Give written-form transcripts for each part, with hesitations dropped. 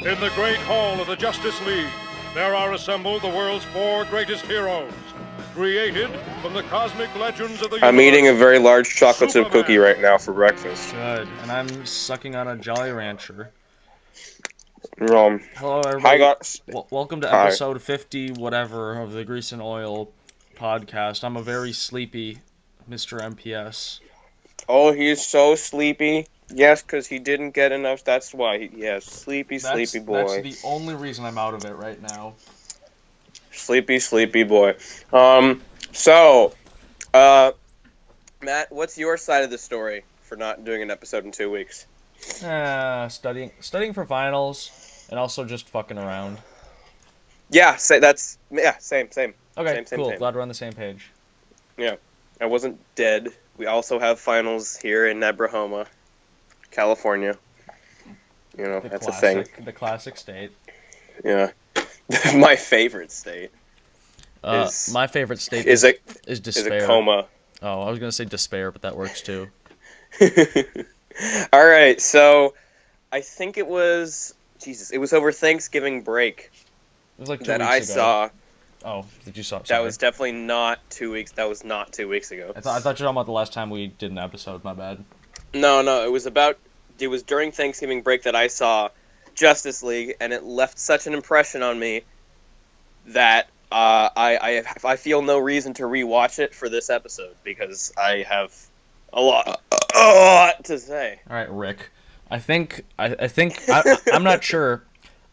In the great hall of the Justice League, there are assembled the world's 4 greatest heroes, created from the cosmic legends of the universe. I'm eating a very large chocolate chip cookie right now for breakfast. Good, and I'm sucking on a Jolly Rancher. Hello, everybody. Welcome to episode 50, whatever, of the Grease and Oil podcast. I'm a very sleepy Mr. MPS. Oh, he's so sleepy. Yes, because he didn't get enough. That's why. Sleepy boy. That's the only reason I'm out of it right now. Sleepy boy. Matt, what's your side of the story for not doing an episode in 2 weeks? Studying for finals, and also just fucking around. Same. Okay, same, cool. Same. Glad we're on the same page. Yeah, I wasn't dead. We also have finals here in Nebrahoma, California. You know, that's a thing. The classic state. Yeah. My favorite state. My favorite state is despair. Is a coma. Oh, I was going to say despair, but that works too. All right, so I think it was over Thanksgiving break. It was like 2 that weeks I ago. saw. Oh, did you saw? That was definitely not 2 weeks. That was not 2 weeks ago. I thought you were talking about the last time we did an episode. My bad. No, it was during Thanksgiving break that I saw Justice League, and it left such an impression on me that I feel no reason to rewatch it for this episode because I have a lot to say. All right, Rick. I think I'm not sure,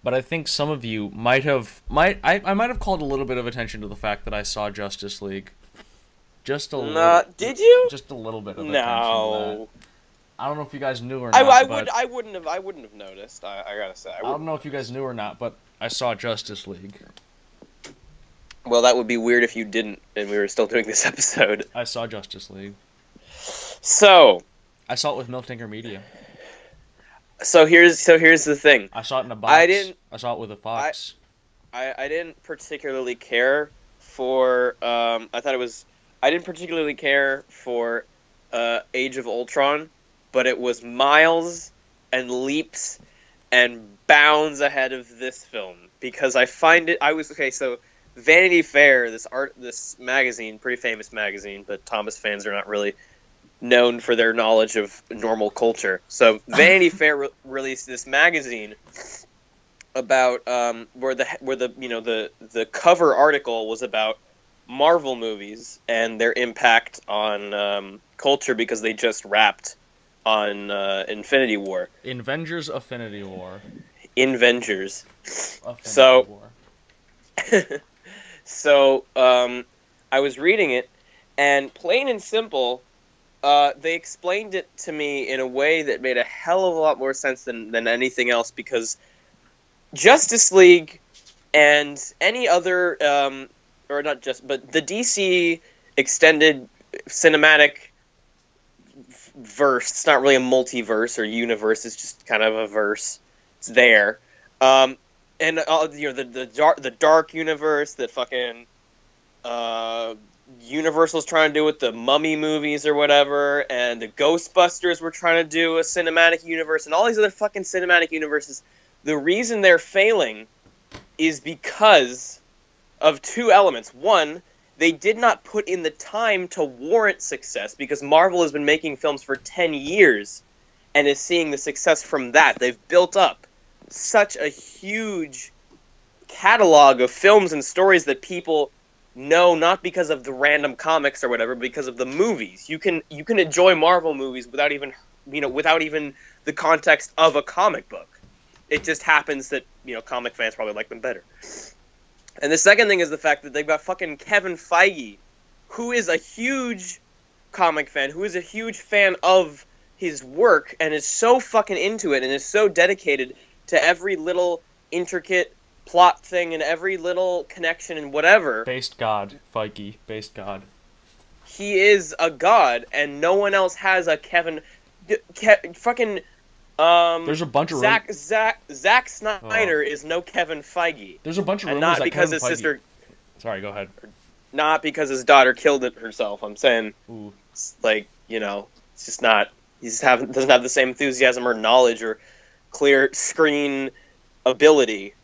but I think some of you might have called a little bit of attention to the fact that I saw Justice League. Just a little. Did you? Just a little bit of attention to that. I don't know if you guys knew or not. I wouldn't have noticed. I gotta say. I don't know if you guys knew or not, but I saw Justice League. Well, that would be weird if you didn't, and we were still doing this episode. I saw Justice League. So. I saw it with Milk Tinker Media. So here's the thing. I saw it in a box. I saw it with a Fox. I didn't particularly care for. I didn't particularly care for Age of Ultron, but it was miles and leaps and bounds ahead of this film because I find it. So Vanity Fair, this magazine, pretty famous magazine, but Thomas fans are not really known for their knowledge of normal culture. So Vanity Fair released this magazine about where the cover article was about Marvel movies and their impact on culture because they just wrapped on Infinity War. Invengers Affinity War. Invengers. War. So I was reading it, and plain and simple, they explained it to me in a way that made a hell of a lot more sense than anything else, because Justice League and any other, but the DC extended cinematic verse, it's not really a multiverse or universe, it's just kind of a verse. It's there. And the dark universe that fucking Universal's trying to do with the Mummy movies or whatever, and the Ghostbusters were trying to do a cinematic universe, and all these other fucking cinematic universes. The reason they're failing is because of two elements. One, they did not put in the time to warrant success, because Marvel has been making films for 10 years and is seeing the success from that. They've built up such a huge catalog of films and stories that people know, not because of the random comics or whatever, but because of the movies. You can enjoy Marvel movies without even the context of a comic book. It just happens that, comic fans probably like them better. And the second thing is the fact that they've got fucking Kevin Feige, who is a huge comic fan, who is a huge fan of his work, and is so fucking into it, and is so dedicated to every little intricate plot thing and every little connection and whatever. Based God. Feige. Based God. He is a god, and no one else has a Kevin... fucking... There's a bunch of Zack Snyder is no Kevin Feige. There's a bunch of rumors not that because Kevin his Feige... sister. Sorry, go ahead. Not because his daughter killed it herself. I'm saying, it's just not. He just doesn't have the same enthusiasm or knowledge or clear screen ability.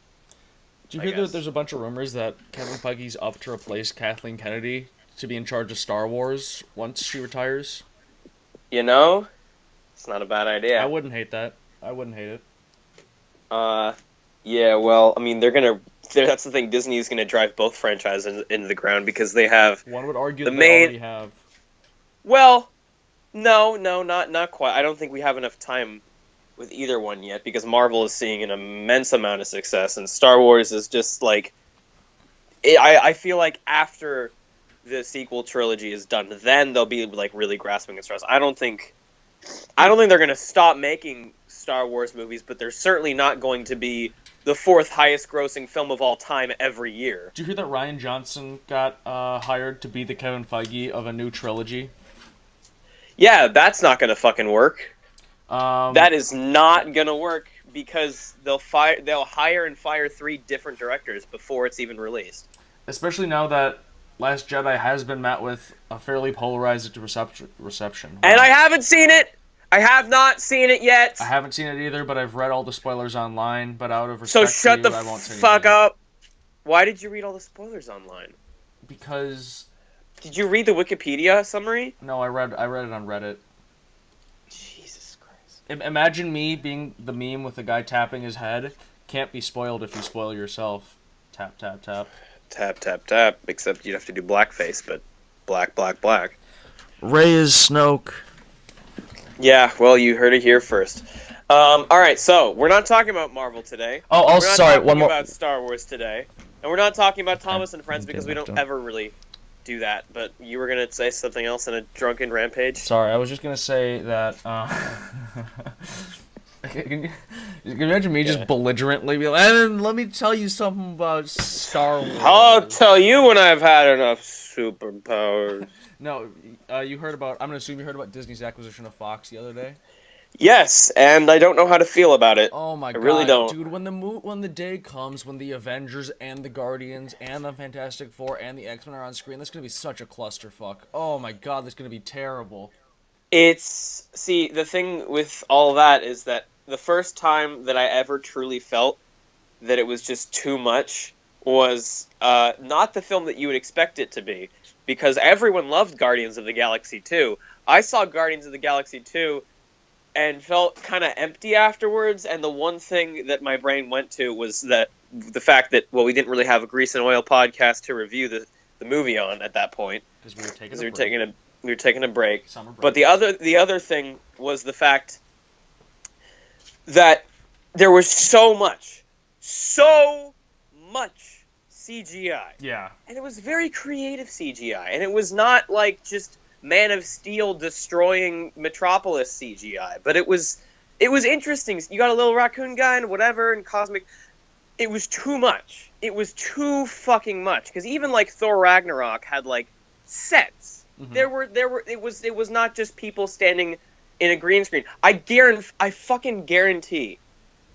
Do you I hear guess. that there's a bunch of rumors that Kevin Feige's up to replace Kathleen Kennedy to be in charge of Star Wars once she retires? You know, it's not a bad idea. I wouldn't hate that. I wouldn't hate it. Yeah, well, I mean, that's the thing, Disney is gonna drive both franchises into the ground because they have One would argue the that main. they already have. Well, no, not quite. I don't think we have enough time with either one yet because Marvel is seeing an immense amount of success, and Star Wars is just like. I feel like after the sequel trilogy is done, then they'll be like really grasping at straws. I don't think they're gonna stop making Star Wars movies, but they're certainly not going to be the fourth highest grossing film of all time every year. Did you hear that Ryan Johnson got hired to be the Kevin Feige of a new trilogy? Yeah, that's not gonna fucking work. That is not gonna work because they'll hire and fire 3 different directors before it's even released. Especially now that Last Jedi has been met with a fairly polarized reception. And I haven't seen it. I have not seen it yet. I haven't seen it either, but I've read all the spoilers online. But out of respect So shut to the you, I won't say fuck anything. up. Why did you read all the spoilers online? Because Did you read the Wikipedia summary? no, I read it on Reddit. Jesus Christ. Imagine me being the meme with the guy tapping his head. Can't be spoiled if you spoil yourself. Tap, tap, tap. Tap, tap, tap. Except you'd have to do blackface, but black, black, black. Ray is Snoke. Yeah, well, you heard it here first. Alright, so, we're not talking about Marvel today. Oh, We're not sorry, talking one more. about Star Wars today. And we're not talking about Thomas and Friends because we don't don't. ever really do that. But you were going to say something else in a drunken rampage? Sorry, I was just gonna say that. Can you imagine me just belligerently be like, and let me tell you something about Star Wars. I'll tell you when I've had enough superpowers. No, you heard about. I'm gonna assume you heard about Disney's acquisition of Fox the other day. Yes, and I don't know how to feel about it. Oh my god, I really don't. dude! When the day comes when the Avengers and the Guardians and the Fantastic Four and the X-Men are on screen, that's gonna be such a clusterfuck. Oh my god, that's gonna be terrible. See, the thing with all that is that the first time that I ever truly felt that it was just too much was not the film that you would expect it to be, because everyone loved Guardians of the Galaxy 2. I saw Guardians of the Galaxy 2 and felt kind of empty afterwards, and the one thing that my brain went to was that the fact that, well, we didn't really have a Grease and Oil podcast to review the movie on at that point. Because we were taking a break. Summer break. But the other thing was the fact that there was so much CGI. Yeah. And it was very creative CGI. And it was not like just Man of Steel destroying Metropolis CGI. But it was interesting. You got a little raccoon guy and whatever and cosmic. It was too much. It was too fucking much. Because even like Thor Ragnarok had like sets. Mm-hmm. It was not just people standing in a green screen. I fucking guarantee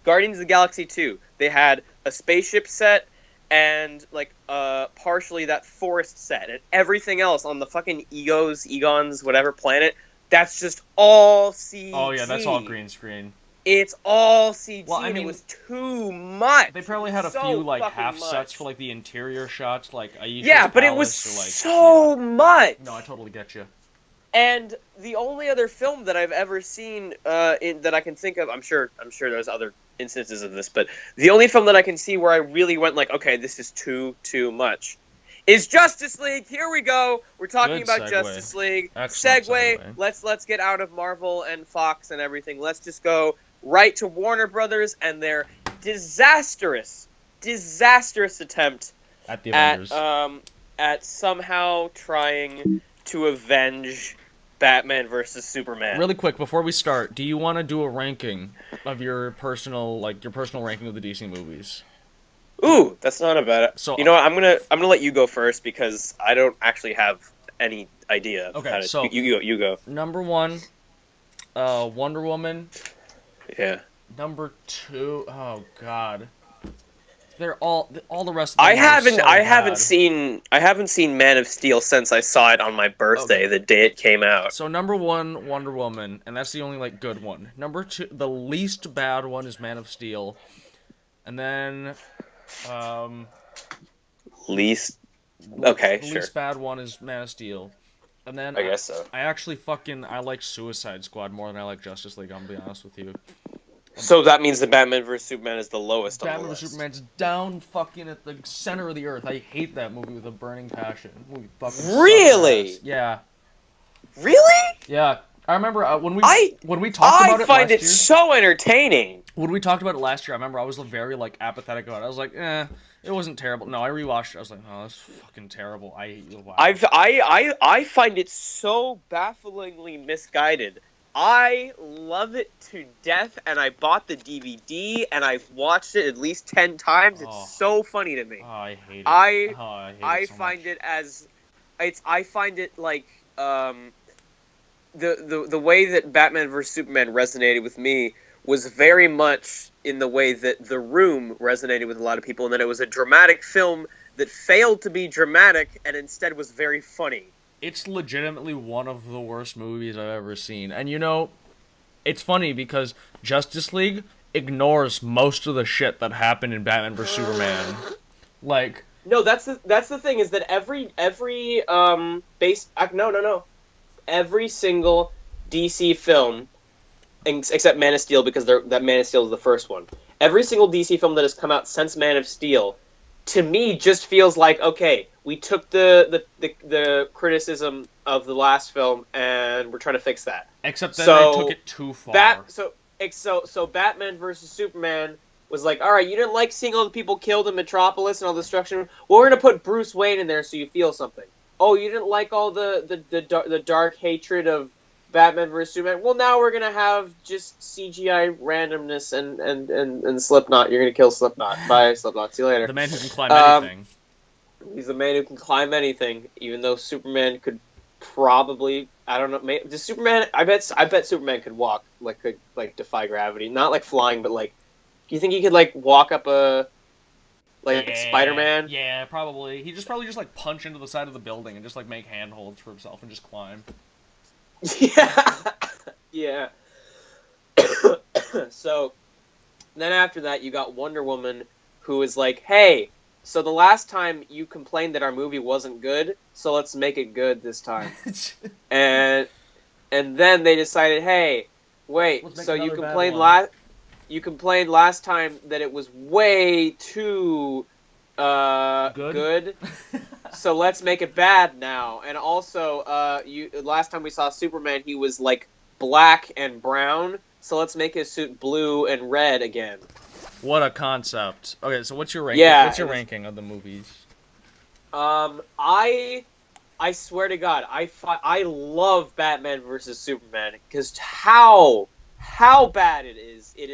Guardians of the Galaxy 2, they had a spaceship set and like partially that forest set, and everything else on the fucking Egons, whatever planet, that's just all CG. Oh yeah, that's all green screen. It's all CG. Well, I and mean, it was too much. They probably had a So few like fucking half much. sets for like the interior shots, like Aisha's Yeah, but it was palace, or, like, so much. No, I totally get you. And the only other film that I've ever seen that I can think of, I'm sure there's other instances of this, but the only film that I can see where I really went like, okay, this is too much, is Justice League. Here we go. We're talking Good about segue. Justice League. Excellent segue. Let's get out of Marvel and Fox and everything. Let's just go right to Warner Brothers and their disastrous attempt At the Avengers. at somehow trying to avenge Batman versus Superman. Really quick before we start, do you want to do a ranking of your personal ranking of the DC movies? Ooh, that's not a bad. So- You know what? I'm gonna let you go first because I don't actually have any idea. Okay, so- you go. Number 1, Wonder Woman. Yeah. Number 2, oh god, they're all the rest of them I are haven't so bad. I haven't seen Man of Steel since I saw it on my birthday, the day it came out. So number 1, Wonder Woman, and that's the only like good one. Number 2, the least bad one is Man of Steel. And then, Least. Okay, the sure. least bad one is Man of Steel. And then I guess so. I actually I like Suicide Squad more than I like Justice League. I'm gonna be honest with you. So that means the Batman vs Superman is the lowest on the Batman list. vs Superman's down fucking at the center of the earth. I hate that movie with a burning passion. Movie fucking sucks Really? ass. Yeah. Really? Yeah. I remember when we talked about it I find last it year. so entertaining. When we talked about it last year, I remember I was very like apathetic about it. I was like, it wasn't terrible. No, I rewatched it. I was like, oh, that's fucking terrible. I hate you. Wow. I find it so bafflingly misguided. I love it to death, and I bought the DVD, and I've watched it at least 10 times. Oh. It's so funny to me. Oh, I hate it. I find it as I find it like the way that Batman vs Superman resonated with me was very much in the way that The Room resonated with a lot of people, and that it was a dramatic film that failed to be dramatic and instead was very funny. It's legitimately one of the worst movies I've ever seen. And it's funny because Justice League ignores most of the shit that happened in Batman vs Superman. Like, no, that's the thing, is that every every single DC film, except Man of Steel, because that Man of Steel is the first one. Every single DC film that has come out since Man of Steel, to me, just feels like, okay, we took the criticism of the last film and we're trying to fix that. Except that they took it too far. So Batman versus Superman was like, all right, you didn't like seeing all the people killed in Metropolis and all the destruction. Well, we're gonna put Bruce Wayne in there so you feel something. Oh, you didn't like all the dark hatred of Batman vs Superman. Well, now we're gonna have just CGI randomness and Slipknot. You're gonna kill Slipknot. Bye, Slipknot. See you later. The man who can climb anything. He's the man who can climb anything, even though Superman could probably. I don't know. Does Superman? I bet Superman could walk, could defy gravity. Not like flying, but like. Do you think he could walk up a Spider-Man? Yeah, probably. He probably just punch into the side of the building and just make handholds for himself and just climb. Yeah. Yeah. So, then after that, you got Wonder Woman, who is like, hey, so the last time you complained that our movie wasn't good, so let's make it good this time. and then they decided, hey, wait, so you complained last time that it was way too good. So let's make it bad now. And also, last time we saw Superman, he was black and brown. So let's make his suit blue and red again. What a concept. Okay, so what's your ranking? Yeah, what's your ranking of the movies? I swear to God, I love Batman versus Superman because how bad it is. It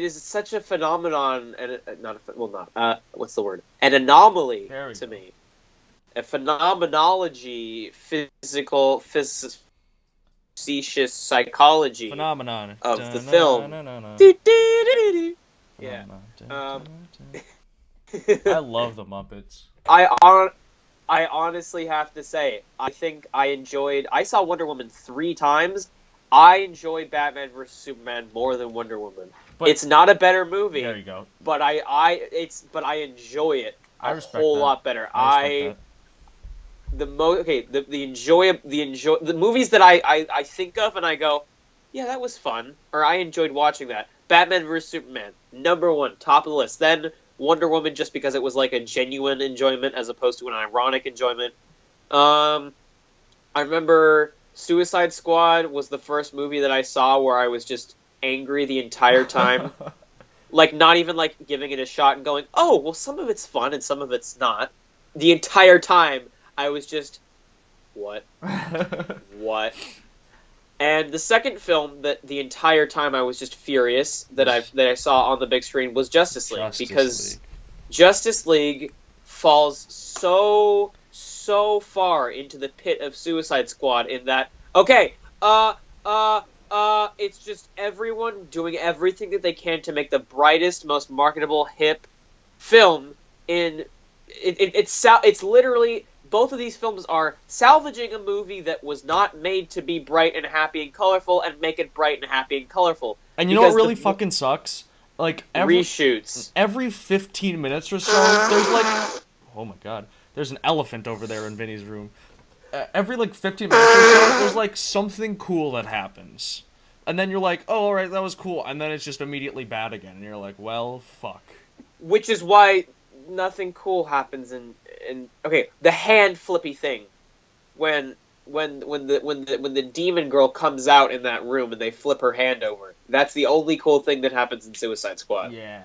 is such a phenomenon, and what's the word? An anomaly to me. A phenomenology, facetious psychology Phenomenon of the film. Yeah. I love the Muppets. I honestly have to say, I think I saw Wonder Woman 3 times. I enjoy Batman vs Superman more than Wonder Woman. But it's not a better movie. There you go. But I enjoy it a whole lot better. The movies that I think of and I go, yeah, that was fun, or I enjoyed watching that. Batman vs Superman, number 1, top of the list. Then Wonder Woman, just because it was a genuine enjoyment as opposed to an ironic enjoyment. I remember Suicide Squad was the first movie that I saw where I was just angry the entire time. Not even giving it a shot and going, oh, well, some of it's fun and some of it's not. The entire time I was just, what? What? And the second film that the entire time I was just furious that I saw on the big screen was Justice League. Justice League falls so far into the pit of Suicide Squad in that, okay, it's just everyone doing everything that they can to make the brightest, most marketable, hip film in... It's literally... Both of these films are salvaging a movie that was not made to be bright and happy and colorful and make it bright and happy and colorful. And you know what really fucking sucks? like reshoots. every 15 minutes or so, there's like, oh my god, there's an elephant over there in Vinny's room. Every like 15 minutes or so, there's like something cool that happens, and then you're like, oh, all right, that was cool, and then it's just immediately bad again, and you're like, well, fuck. Which is why nothing cool happens in okay, the hand flippy thing, when the demon girl comes out in that room and they flip her hand over. That's the only cool thing that happens in Suicide Squad. Yeah.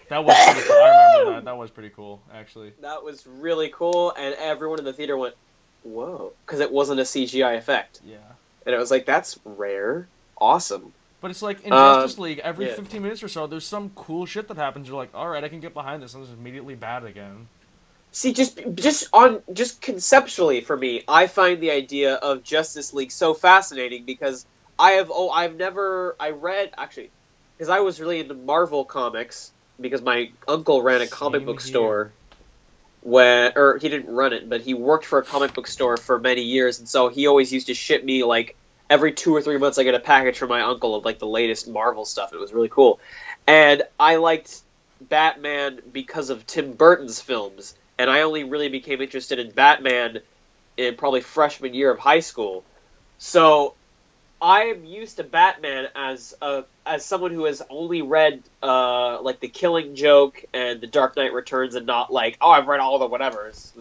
That was pretty cool. I remember that. That was pretty cool, actually. That was really cool, and everyone in the theater went, whoa, because it wasn't a CGI effect. Yeah. And it was like, that's rare. Awesome. But it's like, in Justice League, every yeah. 15 minutes or so, there's some cool shit that happens. You're like, alright, I can get behind this, and it's immediately bad again. See, just conceptually for me, I find the idea of Justice League so fascinating because I read, actually, because I was really into Marvel comics, because my uncle ran a comic book store, or he didn't run it, but he worked for a comic book store for many years, and so he always used to ship me, like, every 2 or 3 months I get a package from my uncle of, like, the latest Marvel stuff. It was really cool. And I liked Batman because of Tim Burton's films. And I only really became interested in Batman in probably freshman year of high school. So I am used to Batman as someone who has only read like The Killing Joke and The Dark Knight Returns, and not like, oh, I've read all the whatevers.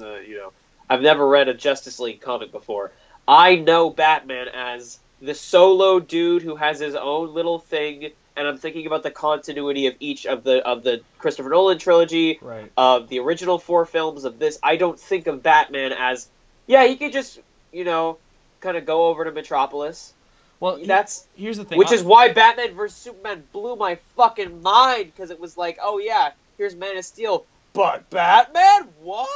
I've never read a Justice League comic before. I know Batman as the solo dude who has his own little thing. And I'm thinking about the continuity of each of the Christopher Nolan trilogy, right, of the original 4 films of this. I don't think of Batman as, yeah, he could just, kind of go over to Metropolis. Well, here's the thing. Which is why Batman vs. Superman blew my fucking mind, because it was like, oh yeah, here's Man of Steel, but Batman? What?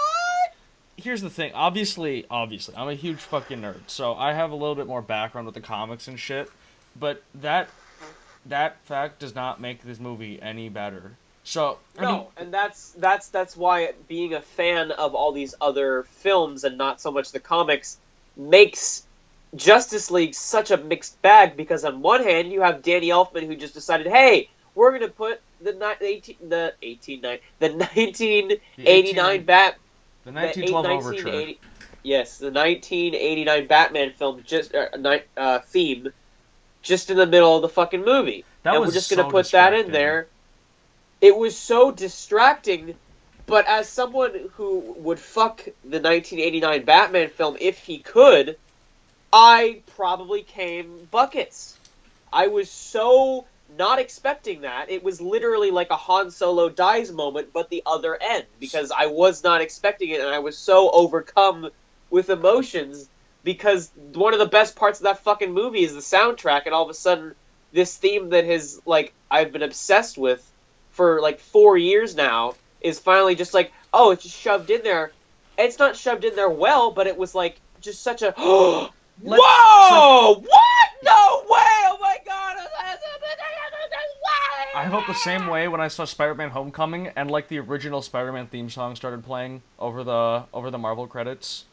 Here's the thing. Obviously, I'm a huge fucking nerd, so I have a little bit more background with the comics and shit, but that fact does not make this movie any better. So and that's why being a fan of all these other films and not so much the comics makes Justice League such a mixed bag, because on one hand you have Danny Elfman, who just decided, hey, we're gonna put the 1989 the 1912 Overture. Yes, the 1989 Batman film theme just in the middle of the fucking movie. And we're just going to put that in there. It was so distracting, but as someone who would fuck the 1989 Batman film if he could, I probably came buckets. I was so not expecting that. It was literally like a Han Solo dies moment, but the other end, because I was not expecting it, and I was so overcome with emotions, because one of the best parts of that fucking movie is the soundtrack, and all of a sudden, this theme that has, like, I've been obsessed with for, like, 4 years now, is finally just like, oh, it's just shoved in there. It's not shoved in there well, but it was, like, just such a, whoa! What? No way! Oh my god! I felt the same way when I saw Spider-Man Homecoming, and, like, the original Spider-Man theme song started playing over the Marvel credits.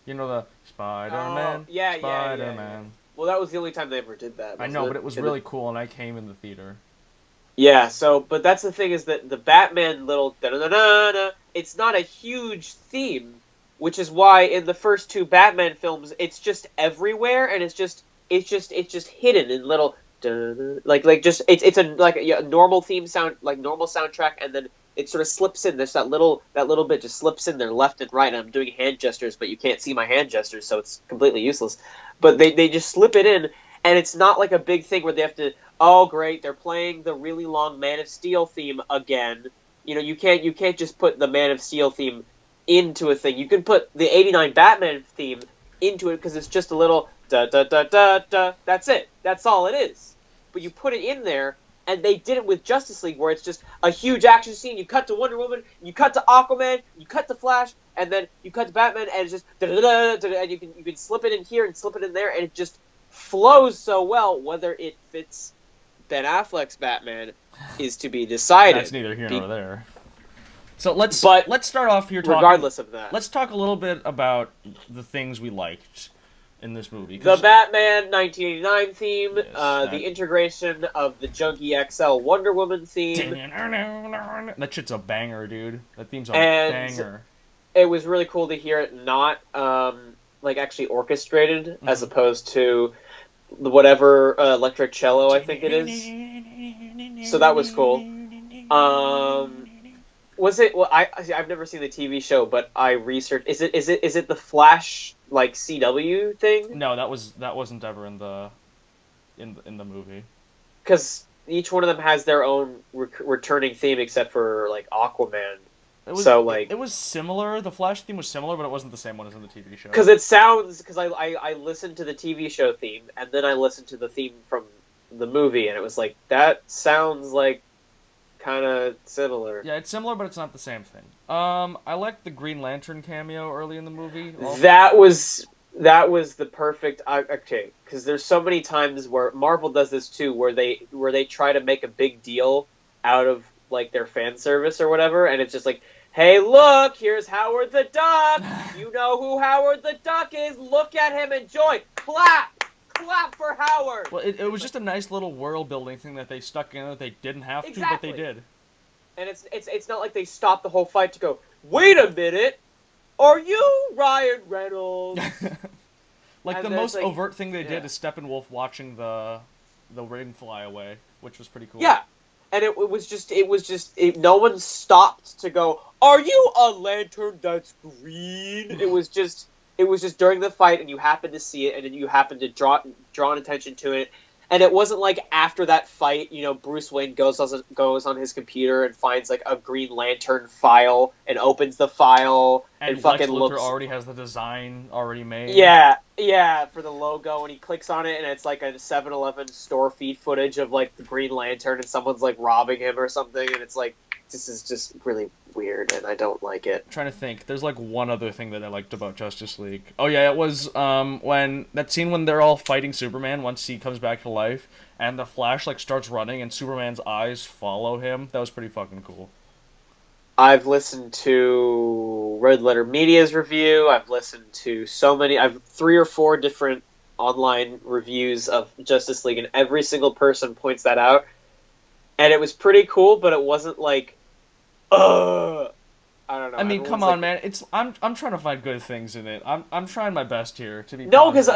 You know, the Spider-Man, Spider-Man. Yeah. Well, that was the only time they ever did that. I know, but it was really cool, and I came in the theater. Yeah, but that's the thing, is that the Batman little da-da-da-da-da, it's not a huge theme, which is why in the first 2 Batman films, it's just everywhere, and it's just hidden in little it's a normal theme sound, like normal soundtrack, and then it sort of slips in. There's that little bit just slips in there left and right. And I'm doing hand gestures, but you can't see my hand gestures, so it's completely useless. But they just slip it in, and it's not like a big thing where they have to, oh great, they're playing the really long Man of Steel theme again. You can't just put the Man of Steel theme into a thing. You can put the 89 Batman theme into it, because it's just a little da da da da da. That's it. That's all it is. But you put it in there, and they did it with Justice League, where it's just a huge action scene. You cut to Wonder Woman, you cut to Aquaman, you cut to Flash, and then you cut to Batman, and it's just da-da-da-da-da, and you can slip it in here and slip it in there, and it just flows so well. Whether it fits Ben Affleck's Batman is to be decided. That's neither here nor there. So let's start off here talking. Regardless of that, let's talk a little bit about the things we liked in this movie. The Batman 1989 theme, Yes, the integration of the Junkie XL Wonder Woman theme. That shit's a banger, dude. That theme's a banger. It was really cool to hear it not like actually orchestrated, as opposed to whatever electric cello I think it is. So that was cool. Was it? Well, I've never seen the TV show, but I researched. Is it the Flash like CW thing? No, that wasn't ever in the movie. Because each one of them has their own returning theme, except for like Aquaman. It was similar. The Flash theme was similar, but it wasn't the same one as in the TV show. Because I listened to the TV show theme, and then I listened to the theme from the movie, and it was like, that sounds like kind of similar. Yeah, it's similar, but it's not the same thing. I liked the Green Lantern cameo early in the movie. Also. That was the perfect. Okay, because there's so many times where Marvel does this too, where they try to make a big deal out of like their fan service or whatever, and it's just like, hey, look, here's Howard the Duck. You know who Howard the Duck is? Look at him, enjoy, clap for Howard. Well, it was just a nice little world building thing that they stuck in that they didn't have to, but they did. And it's not like they stopped the whole fight to go, wait a minute, are you Ryan Reynolds? Like the most overt thing they did is Steppenwolf watching the ring fly away, which was pretty cool. Yeah. And it was just no one stopped to go, are you a lantern that's green? It was just during the fight, and you happened to see it, and then you happened to draw attention to it. And it wasn't like after that fight, Bruce Wayne goes on his computer and finds like a Green Lantern file and opens the file and fucking Lex Luthor looks. Already has the design already made. Yeah, for the logo, and he clicks on it, and it's like a 7-Eleven store feed footage of like the Green Lantern, and someone's like robbing him or something, and it's like, this is just really weird, and I don't like it. I'm trying to think. There's like one other thing that I liked about Justice League. Oh yeah, it was when that scene when they're all fighting Superman once he comes back to life, and the Flash like starts running, and Superman's eyes follow him. That was pretty fucking cool. I've listened to Red Letter Media's review. I've listened to I've 3 or 4 different online reviews of Justice League, and every single person points that out. And it was pretty cool, but it wasn't like, I don't know. I mean, come on, man. I'm trying to find good things in it. I'm trying my best here to be. No, because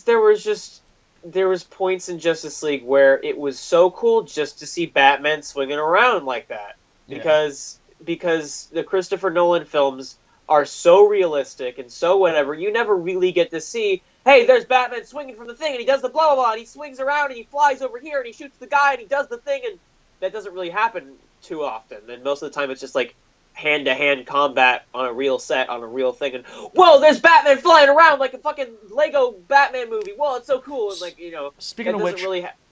there was points in Justice League where it was so cool just to see Batman swinging around like that. Because the Christopher Nolan films are so realistic and so whatever, you never really get to see, hey, there's Batman swinging from the thing, and he does the blah, blah, blah, and he swings around, and he flies over here, and he shoots the guy, and he does the thing, and that doesn't really happen too often. And most of the time it's just like hand-to-hand combat on a real set, on a real thing, and, whoa, there's Batman flying around like a fucking Lego Batman movie. Whoa, it's so cool. And, like, speaking of which,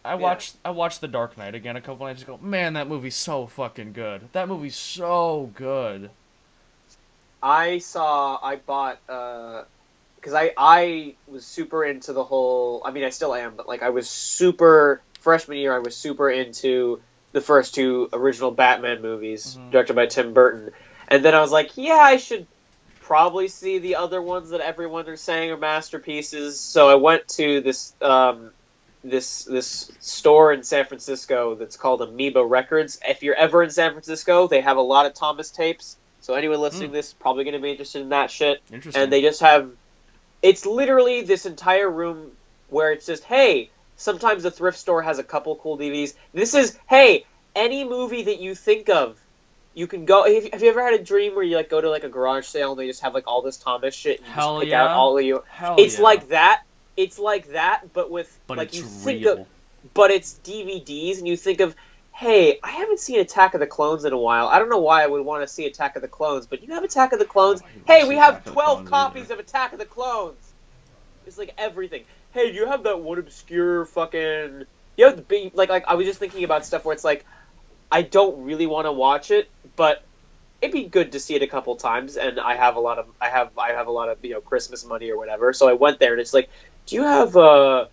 I watched The Dark Knight again a couple nights ago. Man, that movie's so fucking good. That movie's so good. I bought, because I was super into the whole, I mean, I still am, but, like, freshman year, I was super into the first 2 original Batman movies, directed by Tim Burton. And then I was like, yeah, I should probably see the other ones that everyone is saying are masterpieces. So I went to this store in San Francisco that's called Amoeba Records. If you're ever in San Francisco, they have a lot of Thomas tapes. So anyone listening to this is probably going to be interested in that shit. Interesting. And they just have... It's literally this entire room where it's just, hey, sometimes the thrift store has a couple cool DVDs. This is, hey, any movie that you think of, you can go... Have you ever had a dream where you like go to like a garage sale and they just have like all this Thomas shit and you just pick out all of you... It's like that. It's like that, but with... But like, it's you real. think of, but it's DVDs, and you think of, hey, I haven't seen Attack of the Clones in a while. I don't know why I would want to see Attack of the Clones, but you have Attack of the Clones? Hey, we have 12 copies of Attack of the Clones! It's like everything. Hey, do you have that one obscure fucking... You have the big... Like, I was just thinking about stuff where it's like, I don't really want to watch it, but it'd be good to see it a couple times, and I have a lot of Christmas money or whatever, so I went there, and it's like, do you have the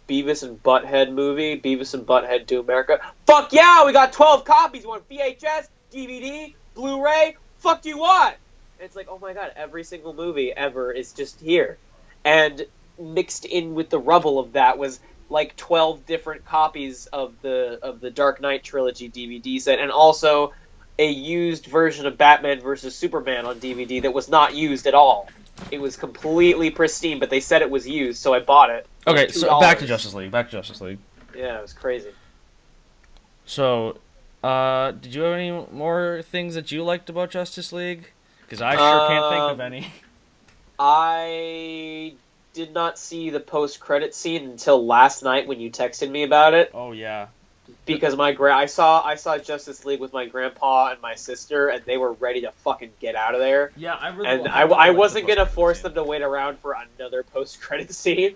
Beavis and Butthead movie, Beavis and Butthead Do America? Fuck yeah, we got 12 copies. You want VHS, DVD, Blu-ray? Fuck do you want? And it's like, oh my god, every single movie ever is just here. and mixed in with the rubble of that was like 12 different copies of the Dark Knight trilogy DVD set, and also a used version of Batman vs Superman on DVD that was not used at all. It was completely pristine, but they said it was used, so I bought it. Okay, $2. so back to Justice League. Yeah, it was crazy. So, did you have any more things that you liked about Justice League? Because I sure can't think of any. I did not see the post-credit scene until last night when you texted me about it. Oh yeah. Because I saw Justice League with my grandpa and my sister, and they were ready to fucking get out of there. Yeah, I wasn't gonna force them to wait around for another post-credit scene.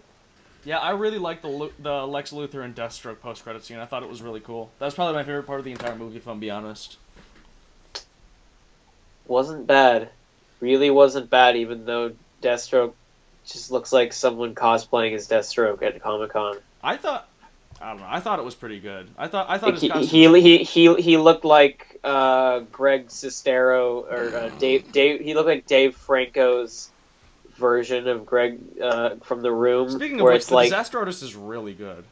Yeah, I really liked the Lex Luthor and Deathstroke post-credit scene. I thought it was really cool. That was probably my favorite part of the entire movie, if I'm being honest. Wasn't bad. Really wasn't bad, even though Deathstroke just looks like someone cosplaying as Deathstroke at Comic-Con. I don't know. I thought it was pretty good. I thought his costume... he looked like Greg Sestero or Dave. He looked like Dave Franco's version of Greg from The Room. Speaking of where which, it's the like, disaster artist is really good.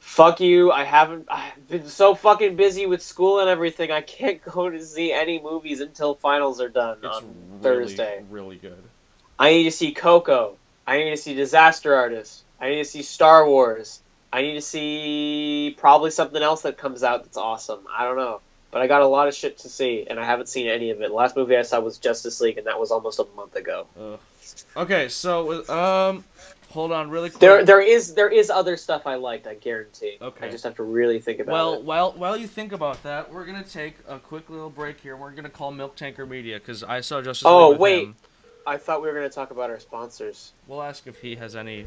Fuck you! I've been so fucking busy with school and everything. I can't go to see any movies until finals are done on Thursday. Really good. I need to see Coco. I need to see Disaster Artist. I need to see Star Wars. I need to see probably something else that comes out that's awesome. I don't know. But I got a lot of shit to see, and I haven't seen any of it. The last movie I saw was Justice League, and that was almost a month ago. Okay, so, hold on really quick. There is other stuff I liked, I guarantee. Okay. I just have to really think about it. Well, while you think about that, we're going to take a quick little break here. We're going to call Milk Tanker Media, because I saw Justice League with wait. him. I thought we were going to talk about our sponsors. We'll ask if he has anything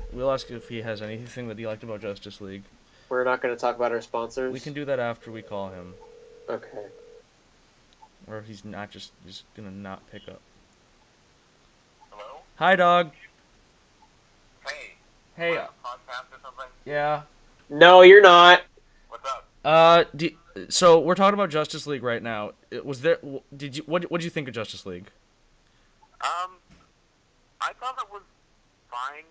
that he liked about Justice League. We're not going to talk about our sponsors? We can do that after we call him. Okay. Or if he's just gonna not pick up. Hello? Hi, dog. Hey. Hey. Podcast or something? Yeah. No, you're not. What's up? So we're talking about Justice League right now. What did you think of Justice League? I thought it was fine.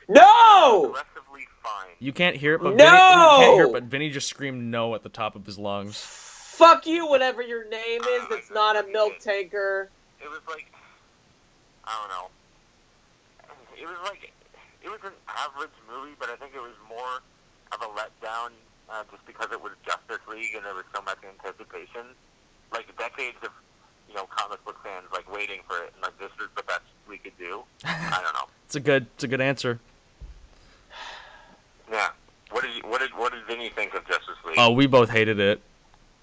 No! Aggressively fine. You can't hear it, but No! Vinny just screamed no at the top of his lungs. Fuck you, whatever your name is. That's not a milk tanker. It was like, I don't know. It was an average movie, but I think it was more of a letdown just because it was Justice League and there was so much anticipation. Like decades of, comic book fans waiting for it, and this is the best we could do. I don't know. It's a good answer. Yeah. What did Vinny think of Justice League? Oh, we both hated it.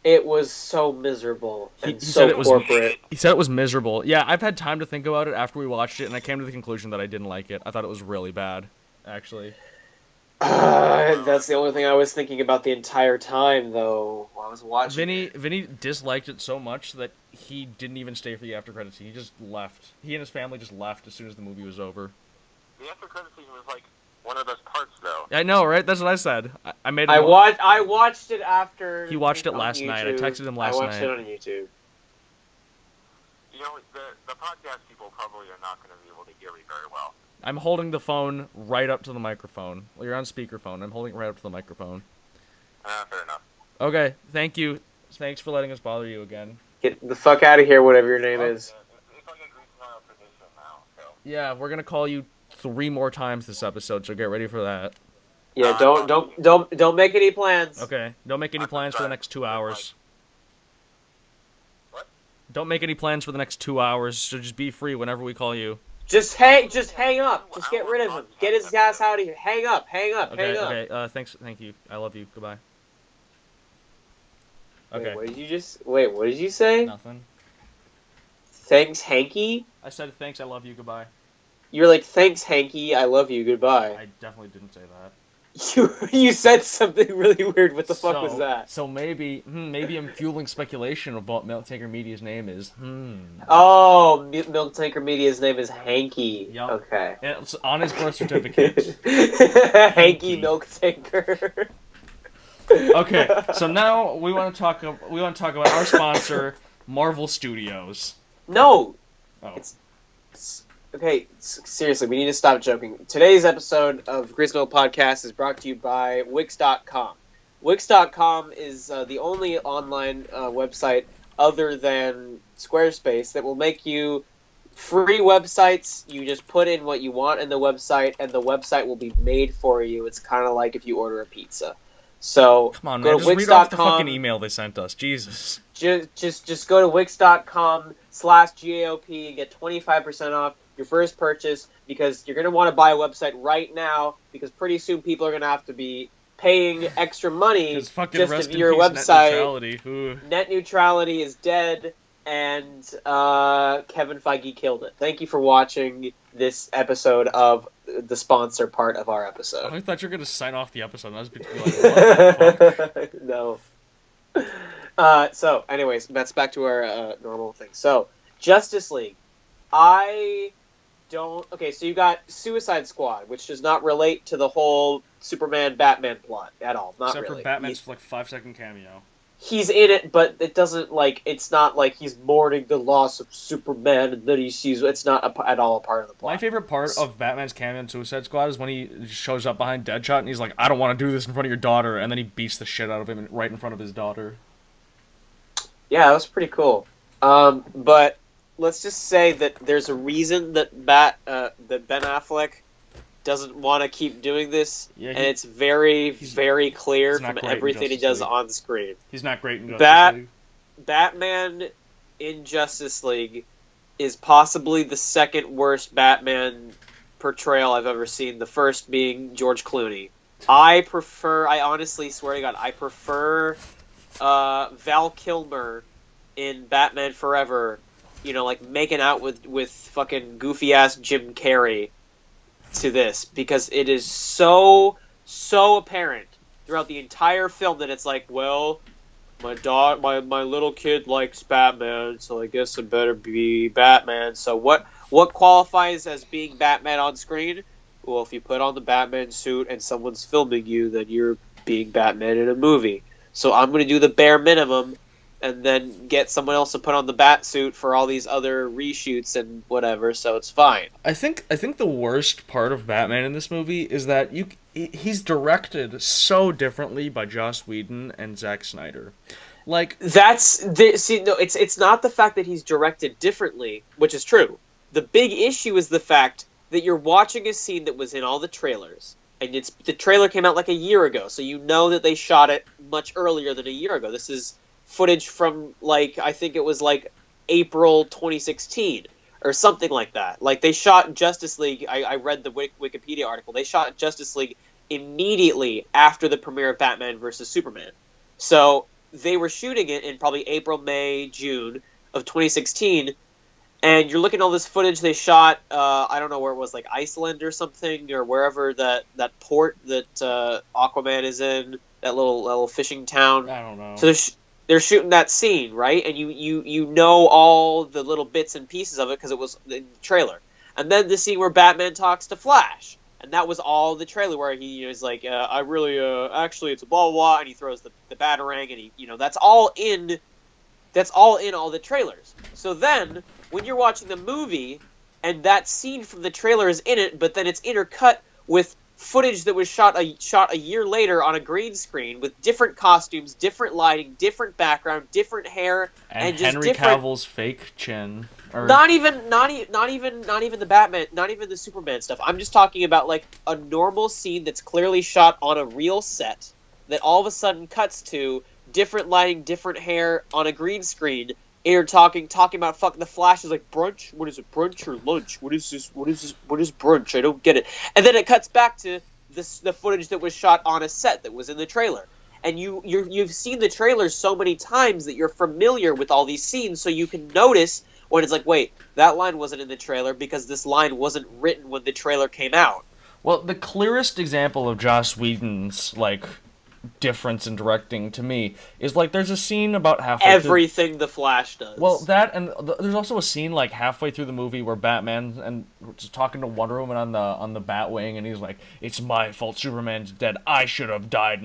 It was so miserable and He so said it was corporate. He said it was miserable. Yeah, I've had time to think about it after we watched it, and I came to the conclusion that I didn't like it. I thought it was really bad, actually. That's the only thing I was thinking about the entire time, though, while I was watching. Vinny disliked it so much that he didn't even stay for the after credits scene. He just left. He and his family just left as soon as the movie was over. The after credit scene was one of those parts, though. I know, right? That's what I said. I made. I watched it after. He watched it last night. I texted him last night. I watched it on YouTube. The podcast people probably are not going to be able to hear me very well. I'm holding the phone right up to the microphone. Well, you're on speakerphone. I'm holding it right up to the microphone. Fair enough. Okay, thank you. Thanks for letting us bother you again. Get the fuck out of here, whatever your name is. It's like a grease oil tradition now, so. Yeah, we're gonna call you 3 more times this episode, so get ready for that. Yeah, don't make any plans. Okay, don't make any plans for the next 2 hours. What? Don't make any plans for the next 2 hours, so just be free whenever we call you. Just hang up. Just get rid of him. Get his ass out of here. Hang up. Okay, thanks, thank you. I love you. Goodbye. Okay. Wait, what did you say? Nothing. Thanks, Hanky? I said thanks, I love you, goodbye. You're like, thanks, Hanky, I love you, goodbye. I definitely didn't say that. You said something really weird. What the fuck was that? So maybe I'm fueling speculation of what Milk Tanker Media's name is. Oh, Milk Tanker Media's name is Hanky. Yep. Okay. It's on his birth certificate. Hanky Milk Tanker. Okay, so now we want to talk about our sponsor, Marvel Studios. No. Oh. Okay, seriously, we need to stop joking. Today's episode of Grisno Podcast is brought to you by Wix.com. Wix.com is the only online website other than Squarespace that will make you free websites. You just put in what you want in the website, and the website will be made for you. It's kind of like if you order a pizza. So Come on, go man. to Just read off the Wix.com. fucking email they sent us. Jesus. Just go to Wix.com/GAOP and get 25% off your first purchase, because you're going to want to buy a website right now, because pretty soon people are going to have to be paying extra money just to view your website. Net neutrality. Ooh. Net neutrality is dead, and Kevin Feige killed it. Thank you for watching this episode of the sponsor part of our episode. I thought you were going to sign off the episode. I was going to be like, what the fuck? No. So, anyways, that's back to our normal thing. So, Justice League. Okay, so you got Suicide Squad, which does not relate to the whole Superman-Batman plot at all. Not Except really. for Batman's 5-second cameo. He's in it, but it doesn't, it's not like he's mourning the loss of Superman and then he sees, it's not at all a part of the plot. My favorite part of Batman's cameo in Suicide Squad is when he shows up behind Deadshot and he's like, I don't want to do this in front of your daughter, and then he beats the shit out of him right in front of his daughter. Yeah, that was pretty cool. But let's just say that there's a reason that Ben Affleck doesn't want to keep doing this, and it's very, very clear from everything he does on screen. He's not great in Justice League. Batman in Justice League is possibly the second worst Batman portrayal I've ever seen, the first being George Clooney. I honestly swear to God, I prefer Val Kilmer in Batman Forever, making out with fucking goofy-ass Jim Carrey, to this, because it is so apparent throughout the entire film that it's like, well, my little kid likes Batman, so I guess I better be Batman. So what qualifies as being Batman on screen? Well, if you put on the Batman suit and someone's filming you, then you're being Batman in a movie. So I'm going to do the bare minimum and then get someone else to put on the bat suit for all these other reshoots and whatever, so it's fine. I think the worst part of Batman in this movie is that he's directed so differently by Joss Whedon and Zack Snyder. It's not the fact that he's directed differently, which is true. The big issue is the fact that you're watching a scene that was in all the trailers, and the trailer came out like a year ago, so you know that they shot it much earlier than a year ago. This is footage from, I think it was, April 2016, or something like that. They shot Justice League, I read the Wikipedia article, they shot Justice League immediately after the premiere of Batman vs. Superman. So, they were shooting it in probably April, May, June of 2016, and you're looking at all this footage they shot, I don't know where it was, Iceland or something, or wherever that port that Aquaman is in, that little fishing town. I don't know. So they're shooting that scene, right? And you know all the little bits and pieces of it because it was in the trailer. And then the scene where Batman talks to Flash, and that was all the trailer where he is like, I really, actually, it's a blah, blah, blah, and he throws the Batarang, and that's all in all the trailers. So then, when you're watching the movie, and that scene from the trailer is in it, but then it's intercut with footage that was shot a year later on a green screen with different costumes, different lighting, different background, different hair, and just Henry Cavill's fake chin. Not even the Batman, not even the Superman stuff. I'm just talking about a normal scene that's clearly shot on a real set that all of a sudden cuts to different lighting, different hair on a green screen. And you're talking about fucking the Flash is like, brunch? What is it, brunch or lunch? What is this? What is brunch? I don't get it. And then it cuts back to the footage that was shot on a set that was in the trailer. And you've seen the trailers so many times that you're familiar with all these scenes, so you can notice when it's like, wait, that line wasn't in the trailer because this line wasn't written when the trailer came out. Well, the clearest example of Joss Whedon's, difference in directing to me is there's a scene about halfway everything the Flash does. Well, that and there's also a scene halfway through the movie where Batman and talking to Wonder Woman on the Batwing, and he's like, "It's my fault. Superman's dead. I should have died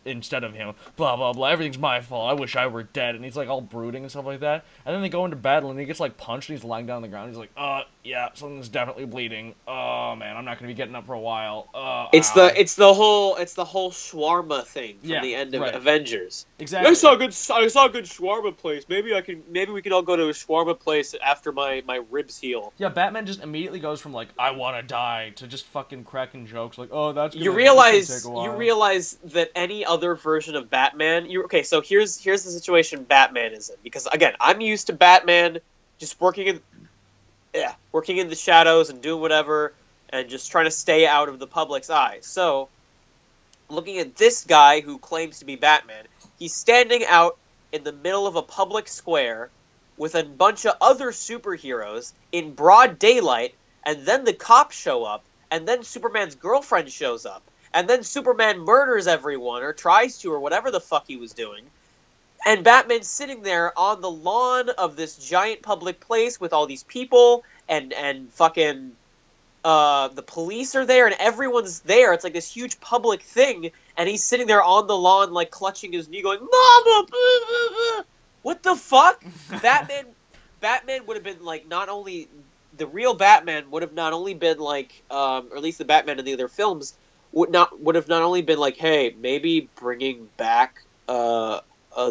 instead of him. Blah blah blah. Everything's my fault. I wish I were dead." And he's all brooding and stuff like that. And then they go into battle, and he gets punched, and he's lying down on the ground. He's like, yeah, something's definitely bleeding. Oh man, I'm not gonna be getting up for a while. It's Ow. the whole shawarma thing from Yeah, the end of right. Avengers. Exactly. I saw a good shawarma place. Maybe we can all go to a shawarma place after my ribs heal. Yeah, Batman just immediately goes from like I want to die to just fucking cracking jokes like, oh, that's gonna, You this is realize gonna take a while. that any other version of Batman. So here's the situation Batman is in, because again, I'm used to Batman just working in the shadows and doing whatever and just trying to stay out of the public's eye. So, looking at this guy who claims to be Batman, he's standing out in the middle of a public square with a bunch of other superheroes in broad daylight, and then the cops show up, and then Superman's girlfriend shows up, and then Superman murders everyone, or tries to, or whatever the fuck he was doing. And Batman's sitting there on the lawn of this giant public place with all these people, and fucking the police are there, and everyone's there. It's like this huge public thing, and he's sitting there on the lawn, like clutching his knee, going, "Mama, blah, blah, blah." What the fuck? Batman would have been like, not only the real Batman would have not only been like, or at least the Batman in the other films would have not only been like, hey, maybe bringing back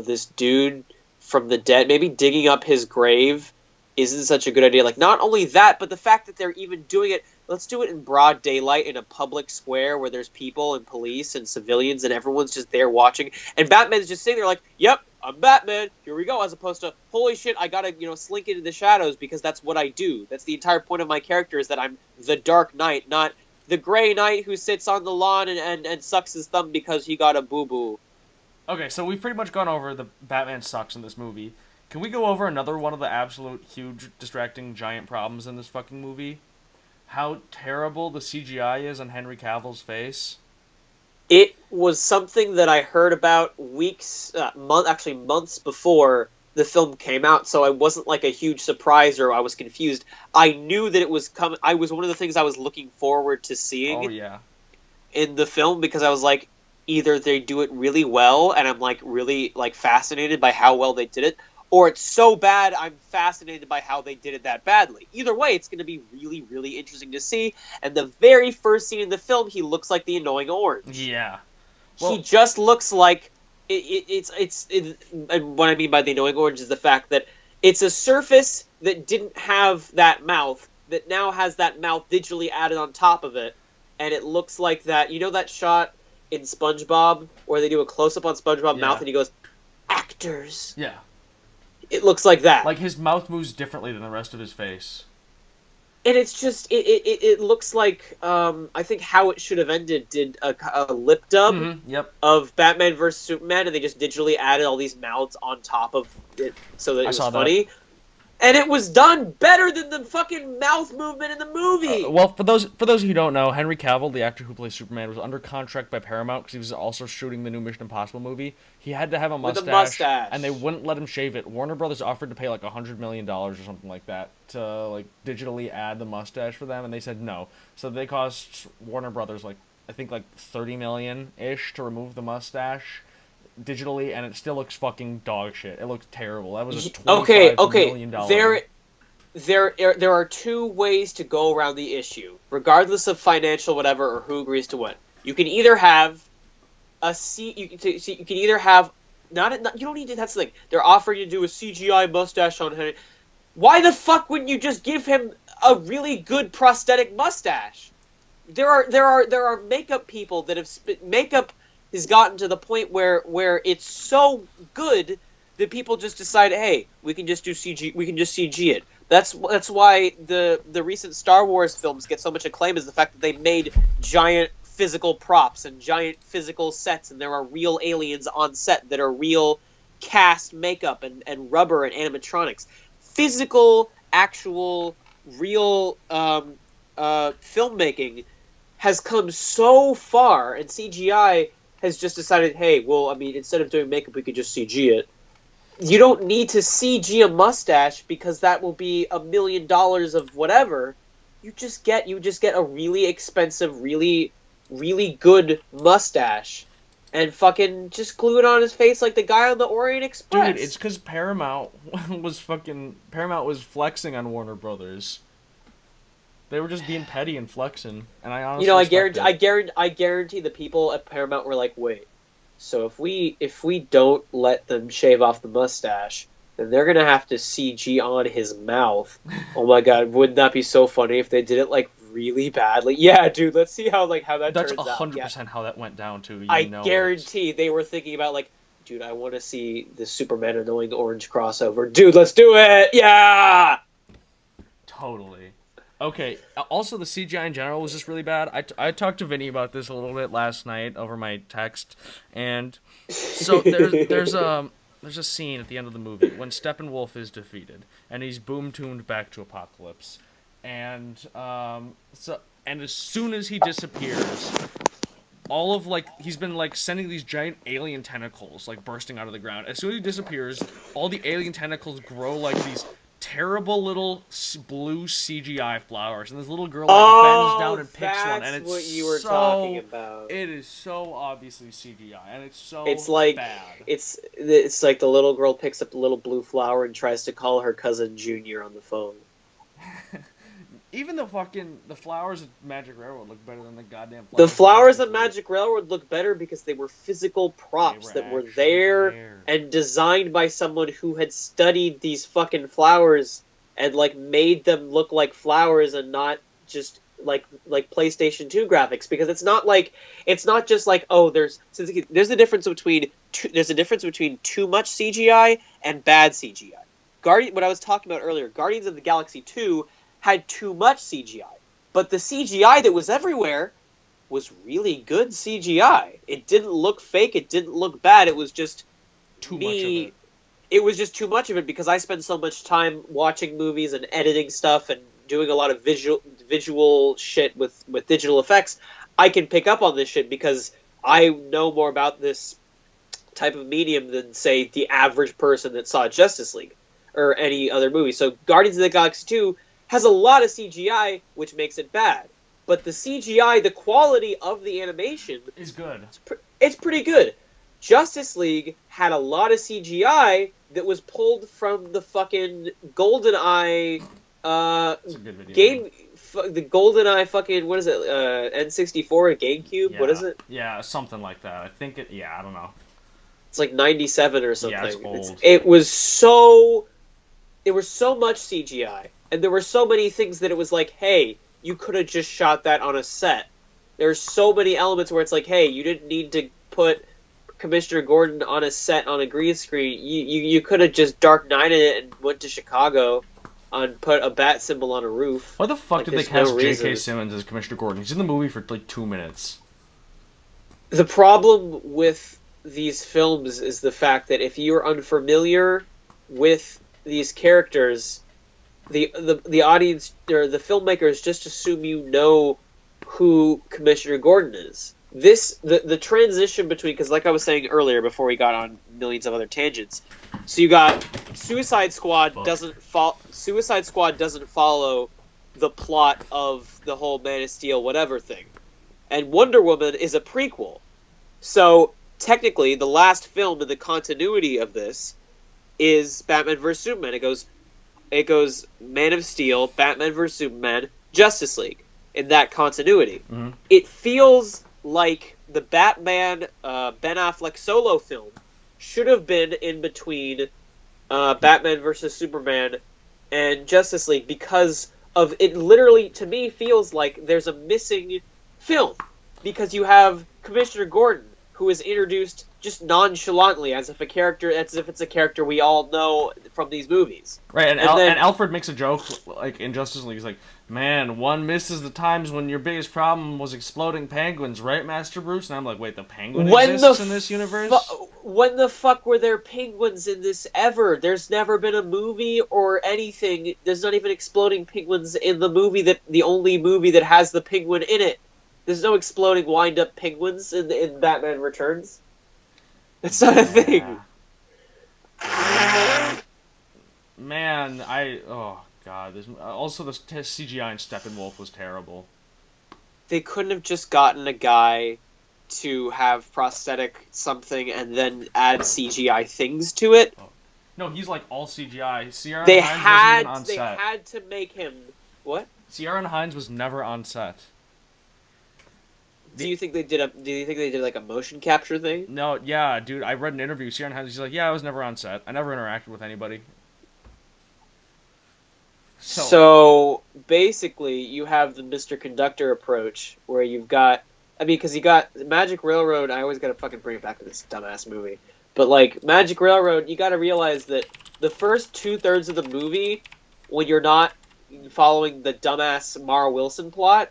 this dude from the dead, maybe digging up his grave isn't such a good idea. Like, not only that, but the fact that they're even doing it, let's do it in broad daylight in a public square where there's people and police and civilians and everyone's just there watching. And Batman's just sitting there like, yep, I'm Batman, here we go, as opposed to, holy shit, I gotta, slink into the shadows because that's what I do. That's the entire point of my character, is that I'm the Dark Knight, not the Gray Knight who sits on the lawn and sucks his thumb because he got a boo-boo. Okay, so we've pretty much gone over the Batman sucks in this movie. Can we go over another one of the absolute huge, distracting, giant problems in this fucking movie? How terrible the CGI is on Henry Cavill's face. It was something that I heard about months before the film came out, so I wasn't like a huge surprise or I was confused. I knew that it was coming. I was one of the things I was looking forward to seeing in the film, because I was like, either they do it really well and I'm like really like fascinated by how well they did it, or it's so bad I'm fascinated by how they did it that badly. Either way, it's going to be really, really interesting to see. And the very first scene in the film, he looks like the annoying orange. Yeah. Well, he just looks like and what I mean by the annoying orange is the fact that it's a surface that didn't have that mouth that now has that mouth digitally added on top of it, and it looks like that. You know that shot in SpongeBob where they do a close-up on SpongeBob's mouth and he goes, "Actors." Yeah. It looks like that. Like his mouth moves differently than the rest of his face. And it's just, it looks like, I think How It Should Have Ended did a lip dub of Batman vs. Superman, and they just digitally added all these mouths on top of it so that it was funny. And it was done better than the fucking mouth movement in the movie. Well, for those of you who don't know, Henry Cavill, the actor who plays Superman, was under contract by Paramount because he was also shooting the new Mission Impossible movie. He had to have a mustache, and they wouldn't let him shave it. Warner Brothers offered to pay like $100 million or something like that to like digitally add the mustache for them, and they said no. So they cost Warner Brothers like, I think like $30 million-ish to remove the mustache digitally, and it still looks fucking dog shit. It looks terrible. That was a $25 million. There are two ways to go around the issue, regardless of financial whatever or who agrees to what. You can either have you can either have you don't need to. That's the thing. They're offering you to do a CGI mustache on Henry. Why the fuck wouldn't you just give him a really good prosthetic mustache? There are makeup people that have makeup has gotten to the point where it's so good that people just decide, hey, we can just do CG. We can just CG it. That's why the recent Star Wars films get so much acclaim, is the fact that they made giant physical props and giant physical sets, and there are real aliens on set that are real cast makeup and rubber and animatronics. Physical, actual, real filmmaking has come so far, and CGI has just decided, hey, well, I mean, instead of doing makeup, we could just CG it. You don't need to CG a mustache because that will be $1 million of whatever. You just get a really expensive, really, really good mustache and fucking just glue it on his face like the guy on the Orient Express. Dude, it's because Paramount was flexing on Warner Brothers. They were just being petty and flexing, and I honestly You know, respect it. I guarantee the people at Paramount were like, wait, so if we don't let them shave off the mustache, then they're gonna have to CG on his mouth. Oh my god, wouldn't that be so funny if they did it like really badly? Yeah, dude, let's see how that That's turns out. 100% how that went down too. I guarantee they were thinking about like, dude, I want to see the Superman Annoying Orange crossover. Dude, let's do it! Yeah! Totally. Okay, also the CGI in general was just really bad. I talked to Vinny about this a little bit last night over my text, and so there's a scene at the end of the movie when Steppenwolf is defeated, and he's boom-tuned back to Apocalypse. And and as soon as he disappears, all of he's been sending these giant alien tentacles bursting out of the ground. As soon as he disappears, all the alien tentacles grow like these terrible little blue CGI flowers, and this little girl bends down and picks one, and it's what you were talking about. It is so obviously CGI, and it's so bad. It's like the little girl picks up the little blue flower and tries to call her cousin Junior on the phone. Even the flowers at Magic Railroad look better than the goddamn flowers. The flowers at Magic Railroad look better because they were physical props that were there and designed by someone who had studied these fucking flowers and made them look like flowers and not just like PlayStation 2 graphics, because it's not just there's a difference between too much CGI and bad CGI. What I was talking about earlier, Guardians of the Galaxy 2 had too much CGI. But the CGI that was everywhere was really good CGI. It didn't look fake, it didn't look bad, it was just too much of it. It was just too much of it because I spend so much time watching movies and editing stuff and doing a lot of visual shit with digital effects. I can pick up on this shit because I know more about this type of medium than, say, the average person that saw Justice League or any other movie. So Guardians of the Galaxy 2 has a lot of CGI, which makes it bad. But the CGI, the quality of the animation is good. It's pretty good. Justice League had a lot of CGI that was pulled from the fucking GoldenEye game. The GoldenEye fucking, what is it? N64 GameCube? Yeah. What is it? Yeah, something like that. I think I don't know. It's like 97 or something. Yeah, it's old. It was so much CGI. And there were so many things that it was like, hey, you could have just shot that on a set. There's so many elements where it's like, hey, you didn't need to put Commissioner Gordon on a set on a green screen. You could have just Dark Knighted it and went to Chicago and put a bat symbol on a roof. Why the fuck did they cast J.K. Simmons as Commissioner Gordon? He's in the movie for 2 minutes. The problem with these films is the fact that if you're unfamiliar with these characters, the audience or the filmmakers just assume you know who Commissioner Gordon is. The transition between, because like I was saying earlier before we got on millions of other tangents, so you got Suicide Squad doesn't follow the plot of the whole Man of Steel whatever thing, and Wonder Woman is a prequel. So technically, the last film in the continuity of this is Batman vs Superman. It goes Man of Steel, Batman vs Superman, Justice League in that continuity. Mm-hmm. It feels like the Batman Ben Affleck solo film should have been in between Batman vs Superman and Justice League, because of it. Literally, to me, feels like there's a missing film, because you have Commissioner Gordon, who is introduced just nonchalantly as if it's a character we all know from these movies. Right, and Alfred makes a joke in Justice League. He's like, "Man, one misses the times when your biggest problem was exploding penguins, right, Master Bruce?" And I'm like, "Wait, the penguin exists in this universe?" When the fuck were there penguins in this ever? There's never been a movie or anything. There's not even exploding penguins in the only movie that has the penguin in it. There's no exploding wind-up penguins in Batman Returns. It's not a thing. Man, oh god. Also, the CGI in Steppenwolf was terrible. They couldn't have just gotten a guy to have prosthetic something and then add CGI things to it. Oh. No, he's all CGI. Sierra They Hines wasn't even on they set. had to make him what? Ciarán Hinds was never on set. Do you think they did like a motion capture thing? No, yeah, dude, I read an interview. Ciarán Hinds, he's like, yeah, I was never on set. I never interacted with anybody. So basically, you have the Mr. Conductor approach, where you've got, I mean, because you got Magic Railroad. I always gotta fucking bring it back to this dumbass movie, but like Magic Railroad, you gotta realize that the first 2/3 of the movie, when you're not following the dumbass Mara Wilson plot,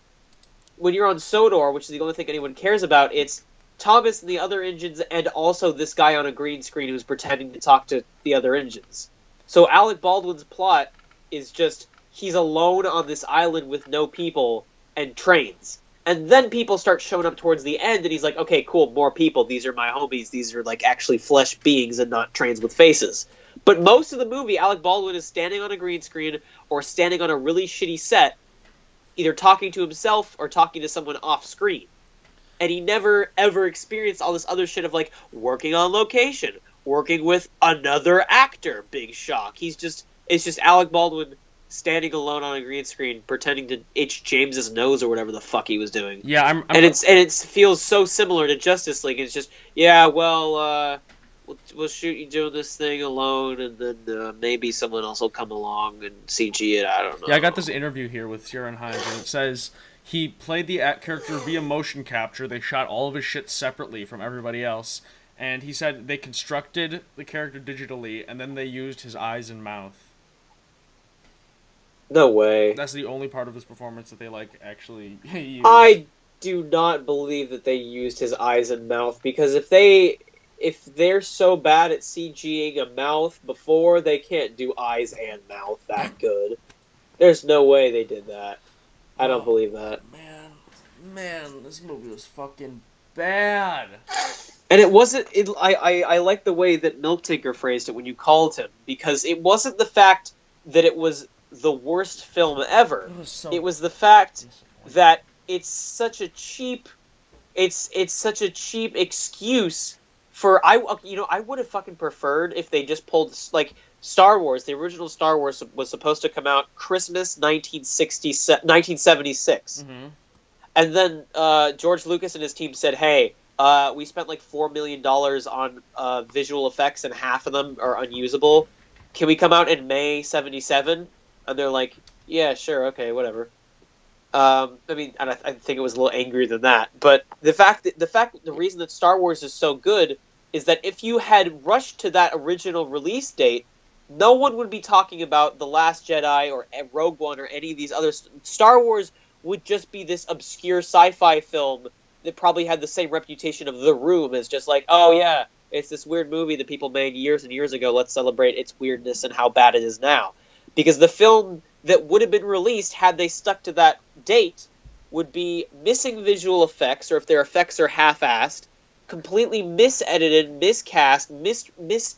when you're on Sodor, which is the only thing anyone cares about, it's Thomas and the other engines, and also this guy on a green screen who's pretending to talk to the other engines. So Alec Baldwin's plot is just he's alone on this island with no people and trains. And then people start showing up towards the end, and he's like, okay, cool, more people. These are my homies. These are like actually flesh beings and not trains with faces. But most of the movie, Alec Baldwin is standing on a green screen or standing on a really shitty set, either talking to himself or talking to someone off screen. And he never, ever experienced all this other shit of like working on location, working with another actor. Big shock. It's just Alec Baldwin standing alone on a green screen, pretending to itch James's nose or whatever the fuck he was doing. Yeah, it feels so similar to Justice League. It's just, yeah, well, we'll shoot you doing this thing alone, and then maybe someone else will come along and CG it. I don't know. Yeah, I got this interview here with Ciarán Hinds, and it says he played the character via motion capture. They shot all of his shit separately from everybody else. And he said they constructed the character digitally, and then they used his eyes and mouth. No way. That's the only part of his performance that they, like, actually used. I do not believe that they used his eyes and mouth, because if they're so bad at CGing a mouth before, they can't do eyes and mouth that good. There's no way they did that. I don't believe that. Man, this movie was fucking bad. And it wasn't. I like the way that Milk Tinker phrased it when you called him, because it wasn't the fact that it was the worst film ever. It was the fact that it's such a cheap excuse for I would have fucking preferred if they just pulled like Star Wars. The original Star Wars was supposed to come out Christmas 1976, and then George Lucas and his team said, "Hey, we spent like $4 million on visual effects, and half of them are unusable. Can we come out in May '77?" And they're like, "Yeah, sure, okay, whatever." I mean, and I think it was a little angrier than that. But the reason that Star Wars is so good is that if you had rushed to that original release date, no one would be talking about The Last Jedi or Rogue One or any of these other. Star Wars would just be this obscure sci-fi film that probably had the same reputation of The Room as just like, oh yeah, it's this weird movie that people made years and years ago. Let's celebrate its weirdness and how bad it is now. Because the film that would have been released had they stuck to that date would be missing visual effects, or if their effects are half-assed, completely misedited, miscast,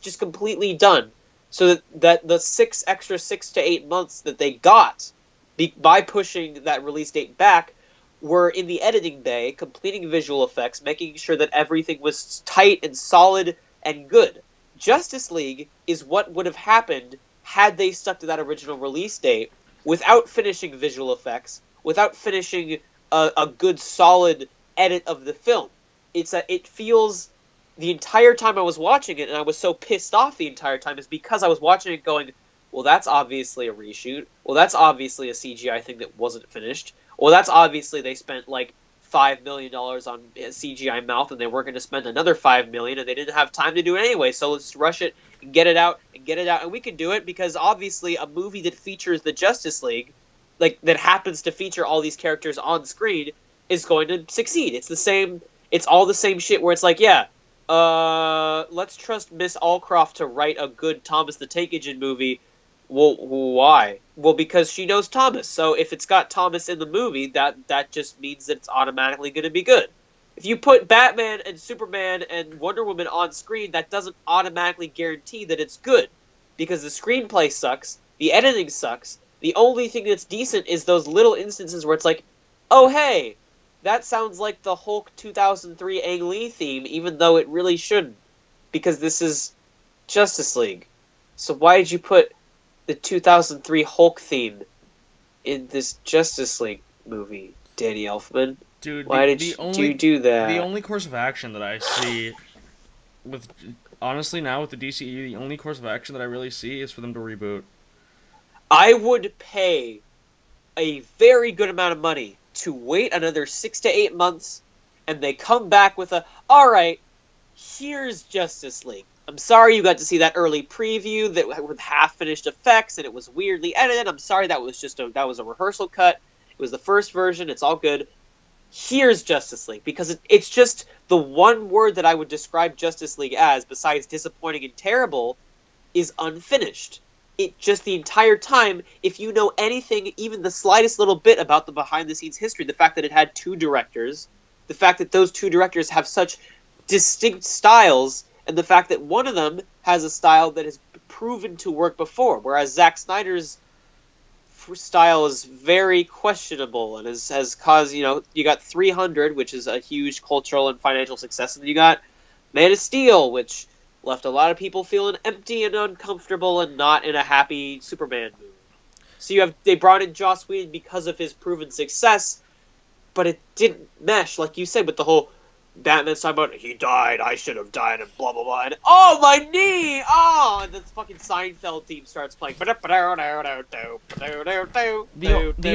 just completely done. So that the 6 to 8 months that they got by pushing that release date back were in the editing bay, completing visual effects, making sure that everything was tight and solid and good. Justice League is what would have happened had they stuck to that original release date without finishing visual effects, without finishing a good solid edit of the film. It feels, the entire time I was watching it, and I was so pissed off the entire time, is because I was watching it going, well, that's obviously a reshoot. Well, that's obviously a CGI thing that wasn't finished. Well, that's obviously they spent like $5 million on CGI mouth, and they weren't going to spend another $5 million, and they didn't have time to do it anyway. So let's rush it and get it out, and we can do it because obviously a movie that features the Justice League, like that happens to feature all these characters on screen, is going to succeed. It's the same. It's all the same shit. Where it's like, yeah, let's trust Miss Allcroft to write a good Thomas the Tank Engine movie. Well, why? Well, because she knows Thomas. So if it's got Thomas in the movie, that just means that it's automatically going to be good. If you put Batman and Superman and Wonder Woman on screen, that doesn't automatically guarantee that it's good. Because the screenplay sucks, the editing sucks, the only thing that's decent is those little instances where it's like, oh hey, that sounds like the Hulk 2003 Ang Lee theme, even though it really shouldn't. Because this is Justice League. So why did you put the 2003 Hulk theme in this Justice League movie, Danny Elfman? Dude, Why did you do that? The only course of action that I see with honestly now with the DCU, the only course of action that I really see is for them to reboot. I would pay a very good amount of money to wait another 6 to 8 months, and they come back with all right, here's Justice League. I'm sorry you got to see that early preview that with half-finished effects, and it was weirdly edited. I'm sorry that was a rehearsal cut. It was the first version. It's all good. Here's Justice League, because it's just the one word that I would describe Justice League as, besides disappointing and terrible, is unfinished. It just the entire time, if you know anything, even the slightest little bit about the behind-the-scenes history, the fact that it had 2 directors, the fact that those 2 directors have such distinct styles, and the fact that one of them has a style that has proven to work before, whereas Zack Snyder's style is very questionable and has caused, you got 300, which is a huge cultural and financial success, and then you got Man of Steel, which left a lot of people feeling empty and uncomfortable and not in a happy Superman mood. So they brought in Joss Whedon because of his proven success, but it didn't mesh, like you said, with the whole Batman's talking about, he died, I should have died, and blah, blah, blah, and, oh, my knee! Oh! And the fucking Seinfeld theme starts playing. The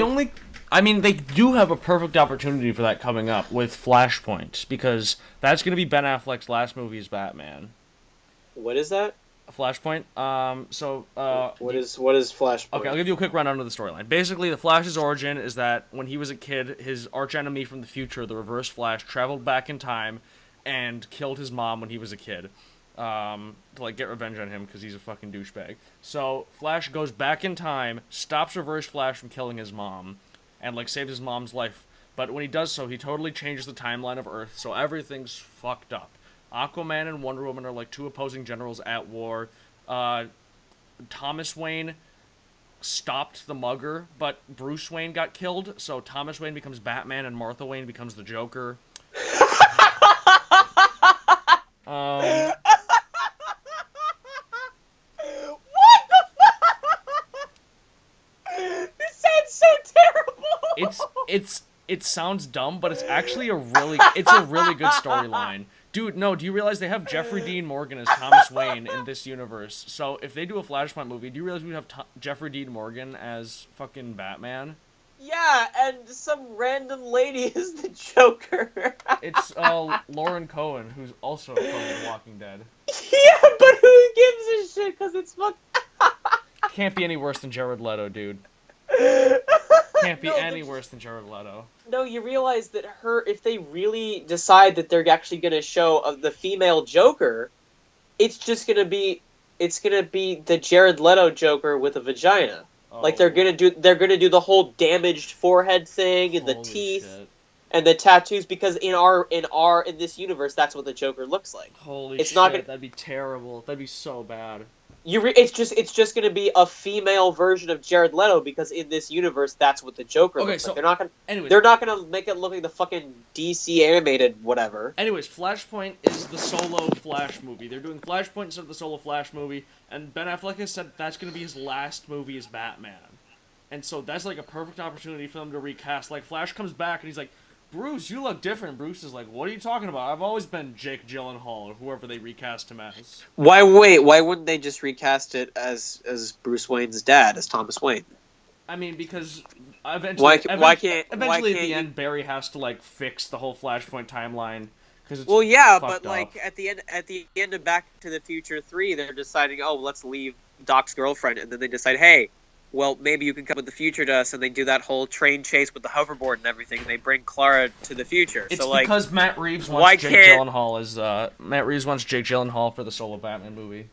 only... I mean, they do have a perfect opportunity for that coming up with Flashpoint, because that's going to be Ben Affleck's last movie as Batman. What is that? Flashpoint. What is Flashpoint? Okay, I'll give you a quick rundown of the storyline. Basically, the Flash's origin is that when he was a kid, his archenemy from the future, the Reverse Flash, traveled back in time and killed his mom when he was a kid. To get revenge on him because he's a fucking douchebag. So Flash goes back in time, stops Reverse Flash from killing his mom, and saves his mom's life. But when he does so, he totally changes the timeline of Earth, so everything's fucked up. Aquaman and Wonder Woman are 2 opposing generals at war. Thomas Wayne stopped the mugger, but Bruce Wayne got killed, so Thomas Wayne becomes Batman and Martha Wayne becomes the Joker. What the fuck? This sounds so terrible. It sounds dumb, but it's actually a really good storyline. Dude, no, do you realize they have Jeffrey Dean Morgan as Thomas Wayne in this universe? So if they do a Flashpoint movie, do you realize we have Jeffrey Dean Morgan as fucking Batman? Yeah, and some random lady is the Joker. It's Lauren Cohen, who's also from The Walking Dead. Yeah, but who gives a shit? Because it's Can't be any worse than Jared Leto, dude. Can't be any worse than Jared Leto. No, you realize that if they really decide that they're actually going to show the female Joker, it's gonna be the Jared Leto Joker with a vagina. Oh. They're gonna do the whole damaged forehead thing and the teeth and the tattoos, because in this universe that's what the Joker looks like. Holy it's shit, not gonna, that'd be terrible. That'd be so bad. It's just going to be a female version of Jared Leto, because in this universe that's what the Joker looks like. They're not going to make it look like the fucking DC animated whatever. Anyways, Flashpoint is the solo Flash movie. They're doing Flashpoint instead of the solo Flash movie, and Ben Affleck has said that's going to be his last movie as Batman. And so that's a perfect opportunity for them to recast. Flash comes back and he's like, Bruce, you look different. Bruce is like, what are you talking about? I've always been Jake Gyllenhaal, or whoever they recast him as. Why wouldn't they just recast it as Bruce Wayne's dad, as Thomas Wayne? I mean, because eventually at the end, Barry has to fix the whole Flashpoint timeline. Well, yeah, but at the end of Back to the Future 3, they're deciding, let's leave Doc's girlfriend, and then they decide, hey, well, maybe you can come with the future to us, and they do that whole train chase with the hoverboard and everything, and they bring Clara to the future. It's because Matt Reeves wants Jake Gyllenhaal for the solo Batman movie.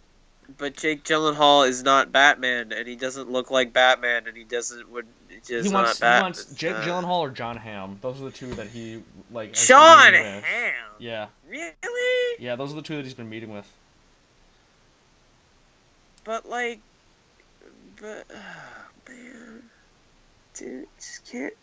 But Jake Gyllenhaal is not Batman, and he doesn't look like Batman, and he wants Jake Gyllenhaal or John Hamm. Those are the two that he John Hamm. Yeah. Really? Yeah, those are the two that he's been meeting with. But man, dude, just can't.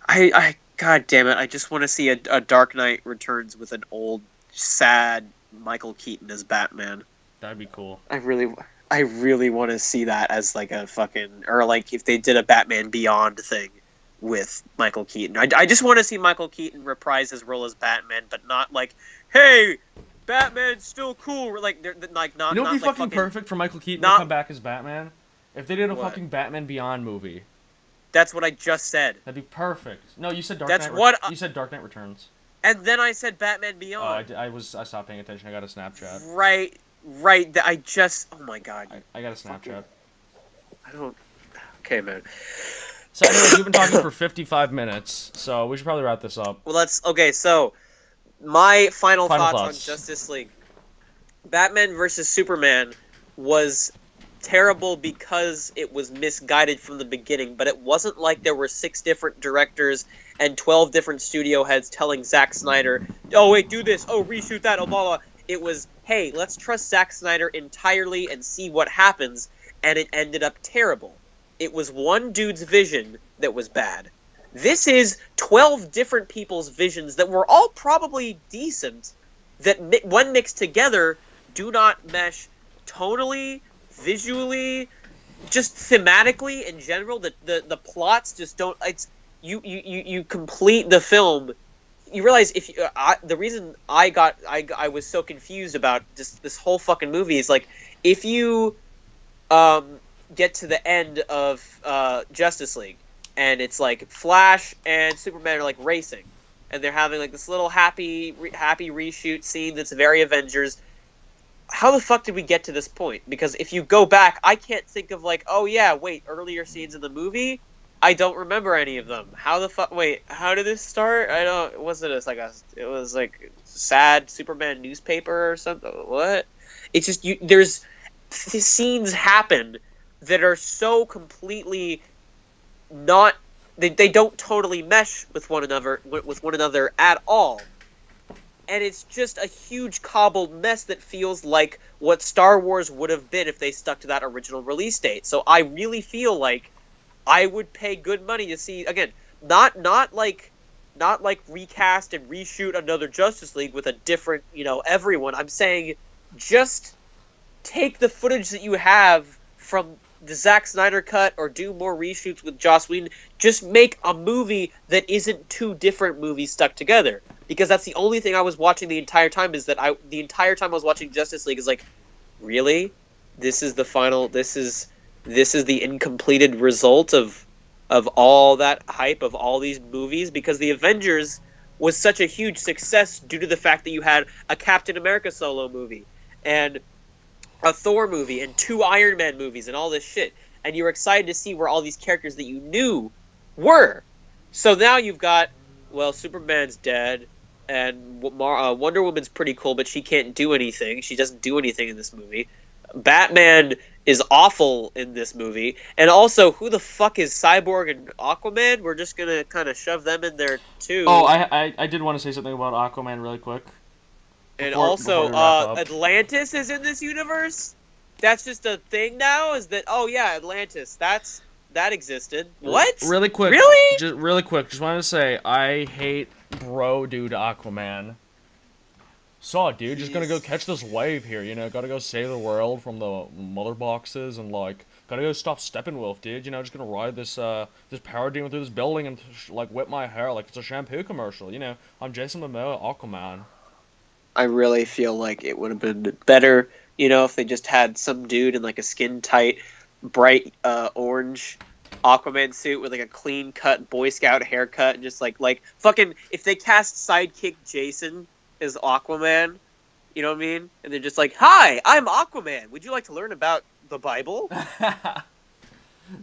I God damn it! I just want to see a Dark Knight Returns with an old, sad Michael Keaton as Batman. That'd be cool. I really I really want to see that as like a fucking, or like if they did a Batman Beyond thing with Michael Keaton. I just want to see Michael Keaton reprise his role as Batman, but not like, hey, Batman's still cool. Like, they're like not. You know, not it'd be like fucking perfect for Michael Keaton not- to come back as Batman. If they did a What? fucking Batman Beyond movie, That's what I just said. that'd be perfect. No, you said Dark That's Knight. what You said Dark Knight Returns. And then I said Batman Oh, Beyond. I stopped paying attention. I got a Snapchat. Right. I just. Oh my god. I got a Snapchat. I don't. Okay, man. So anyways, we've been talking for 55 minutes, so we should probably wrap this up. Well, okay. So, my final Final thoughts thoughts. on Justice League. Batman versus Superman was terrible because it was misguided from the beginning, but it wasn't like there were 6 different directors and 12 different studio heads telling Zack Snyder, oh wait, do this, oh reshoot that, oh blah blah. It was, hey, let's trust Zack Snyder entirely and see what happens, and it ended up terrible. It was one dude's vision that was bad. This is 12 different people's visions that were all probably decent, that when mixed together do not mesh tonally, visually, just thematically in general. The plots just don't. It's you complete the film. You realize if you, the reason I was so confused about just this whole fucking movie is like if you get to the end of Justice League and it's like Flash and Superman are like racing and they're having like this little happy reshoot scene that's very Avengers. How the fuck did we get to this point? Because if you go back, I can't think of like, oh yeah, wait, earlier scenes in the movie, I don't remember any of them. How the fuck? Wait, how did this start? I don't. Was it it was like sad Superman newspaper or something? What? It's just there's these scenes happen that are so completely not. They don't totally mesh with one another at all. And it's just a huge cobbled mess that feels like what Star Wars would have been if they stuck to that original release date. So I really feel like I would pay good money to see, again, not like recast and reshoot another Justice League with a different, everyone. I'm saying just take the footage that you have from the Zack Snyder cut or do more reshoots with Joss Whedon. Just make a movie that isn't 2 different movies stuck together. Because that's the only thing I was watching the entire time the entire time I was watching Justice League is like, really? This is the final, this is the incompleted result of all that hype of all these movies? Because the Avengers was such a huge success due to the fact that you had a Captain America solo movie and a Thor movie and 2 Iron Man movies and all this shit. And you were excited to see where all these characters that you knew were. So now you've got, well, Superman's dead. And Wonder Woman's pretty cool, but she can't do anything. She doesn't do anything in this movie. Batman is awful in this movie. And also, who the fuck is Cyborg and Aquaman? We're just going to kind of shove them in there, too. Oh, I did want to say something about Aquaman really quick. And before also, we wrap up. Atlantis is in this universe? That's just a thing now? Is that, oh yeah, Atlantis. That existed. What? Really quick. Really? Just really quick. Just wanted to say, I hate bro dude Aquaman. Saw dude, just gonna go catch this wave here, gotta go save the world from the mother boxes and like gotta go stop Steppenwolf, dude. Just gonna ride this this power demon through this building and like whip my hair like it's a shampoo commercial. I'm Jason Momoa, Aquaman. I really feel like it would have been better, if they just had some dude in like a skin tight, bright orange Aquaman suit with like a clean cut Boy Scout haircut and just like fucking if they cast sidekick Jason as Aquaman, you know what I mean? And they're just like, "Hi, I'm Aquaman. Would you like to learn about the Bible?"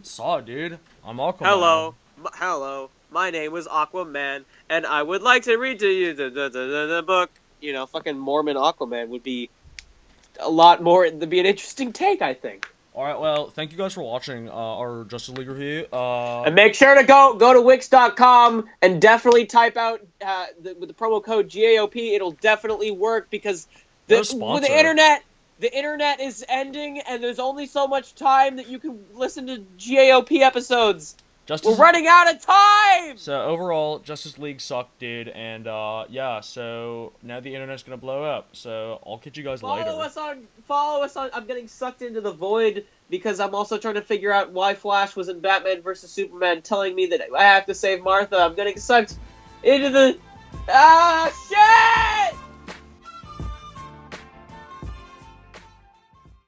Saw dude, I'm Aquaman. Hello. My name is Aquaman, and I would like to read to you the book. Fucking Mormon Aquaman would be a lot more. It'd be an interesting take, I think. Alright, well, thank you guys for watching our Justice League review. And make sure to go to Wix.com and definitely type out with the promo code GAOP. It'll definitely work because with the internet is ending and there's only so much time that you can listen to GAOP episodes. Justice. We're running out of time! So overall, Justice League sucked, dude, and yeah. So now the internet's gonna blow up. So I'll catch you guys later. Follow us on. I'm getting sucked into the void because I'm also trying to figure out why Flash was in Batman vs Superman, telling me that I have to save Martha. I'm getting sucked into the shit.